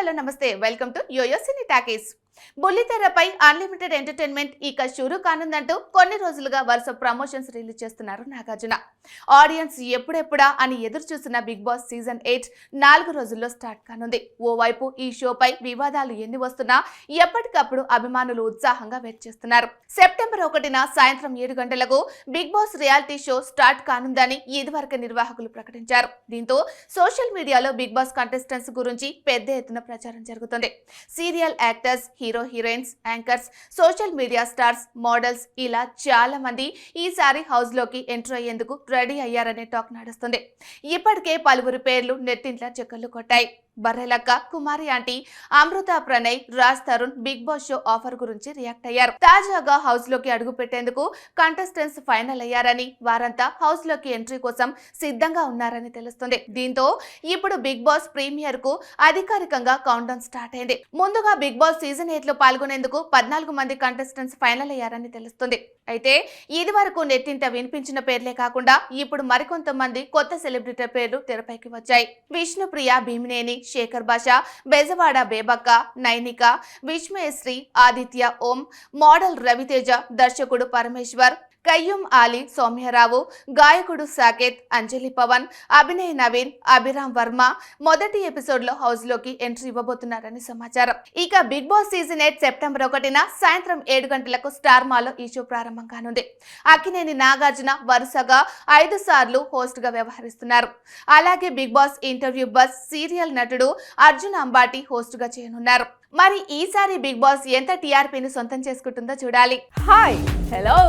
Hello నమస్తే welcome to Yoyo Cine Talkies. బుల్లితెరపై unlimited entertainment ఇక షురూ కానుందంటూ కొన్ని రోజులుగా వరుస ప్రమోషన్స్ రిలీజ్ చేస్తున్నారు నాగార్జున. ఆడియన్స్ ఎప్పుడెప్పుడా అని ఎదురు చూసిన బిగ్ బాస్ సీజన్ 8 4 రోజుల్లో స్టార్ట్ కానుంది. ఓవైపు ఈ షోపై వివాదాలు ఎన్ని వస్తున్నా ఎప్పటికప్పుడు అభిమానులు ఉత్సాహంగా వెయిట్ చేస్తున్నారు. సెప్టెంబర్ 1న సాయంత్రం 7 గంటలకు Bigg Boss reality show start కానుందని ఇదివరకు నిర్వాహకులు ప్రకటించారు. దీంతో సోషల్ మీడియాలో బిగ్ బాస్ కంటెస్టెంట్స్ గురించి పెద్ద ఎత్తున ప్రచారం జరుగుతుంది. Serial actors, hero heroines, anchors, social media stars, models ఇలా చాలా మంది ఈసారి హౌస్ లోకి ఎంటర్ అయ్యేందుకు రెడీ అయ్యారనే టాక్ నడుస్తుంది. ఇప్పటికే పలువురు పేర్లు నెట్టింట్ల చెక్కర్లు కొట్టాయి. Barrelakka, Kumari aunty, Amrutha Pranay, Raj Tarun Bigg Boss show offer గురించి రియాక్ట్ అయ్యారు. తాజాగా హౌస్ లోకి అడుగు పెట్టేందుకు కంటెస్టెంట్స్ ఫైనల్ అయ్యారని, వారంతా హౌస్ లోకి ఎంట్రీ కోసం సిద్ధంగా ఉన్నారని తెలుస్తుంది. దీంతో ఇప్పుడు బిగ్ బాస్ ప్రీమియర్ కు అధికారికంగా కౌంట్ డౌన్ స్టార్ట్ అయింది. ముందుగా బిగ్ బాస్ సీజన్ 8 లో పాల్గొనేందుకు 14 మంది కంటెస్టెంట్స్ ఫైనల్ అయ్యారని తెలుస్తుంది. అయితే ఇది వరకు నెట్టింట వినిపించిన పేర్లే కాకుండా ఇప్పుడు మరికొంతమంది కొత్త సెలబ్రిటీ పేర్లు తెరపైకి వచ్చాయి. విష్ణుప్రియ, భీమినేని, శేఖర్ భాషా, బెజవాడ బేబక్క, నైనిక, విష్మయశ్రీ, ఆదిత్య ఓం, మోడల్ రవితేజ, దర్శకుడు పరమేశ్వర్, కయ్యూమ్ ఆలీ, సౌమ్యరావు, గాయకుడు సాకేత్, అంజలి పవన్, అభినయ్ నవీన్, అభిరామ్ వర్మ మొదటి ఎపిసోడ్ లో హౌస్ లోకి ఎంట్రీ ఇవ్వబోతున్నారని సమాచారం. ఇక బిగ్ బాస్ సీజన్ 8 సెప్టెంబర్ 1న సాయంత్రం 7 గంటలకు స్టార్ మాలో ఈ షో ప్రారంభం కానుంది. అక్కినేని నాగార్జున వరుసగా 5 సార్లు హోస్ట్ గా వ్యవహరిస్తున్నారు. అలాగే బిగ్ బాస్ ఇంటర్వ్యూ బస్ సీరియల్ నటుడు అర్జున్ అంబాటి హోస్ట్ గా చేయనున్నారు. మరి ఈసారి బిగ్ బాస్ ఎంత టీఆర్పీని సొంతం చేసుకుంటుందో చూడాలి. హాయ్, హలో,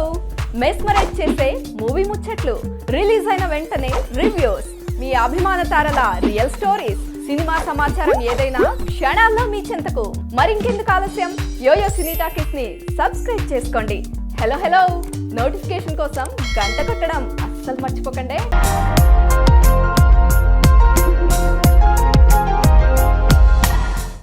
మెస్మరైజ్ చేసే మూవీ ముచ్చట్లు, రిలీజ్ అయిన వెంటనే రివ్యూస్, మీ అభిమాన తారల రియల్ స్టోరీస్, సినిమా సమాచారం ఏదైనా క్షణాల్లో మీ చెంతకు. మరింకెందుకు ఆలస్యం, యోయో సినీ టాకీస్ ని సబ్స్క్రైబ్ చేసుకోండి. హలో నోటిఫికేషన్ కోసం గంట కొట్టడం అస్సలు మర్చిపోకండి.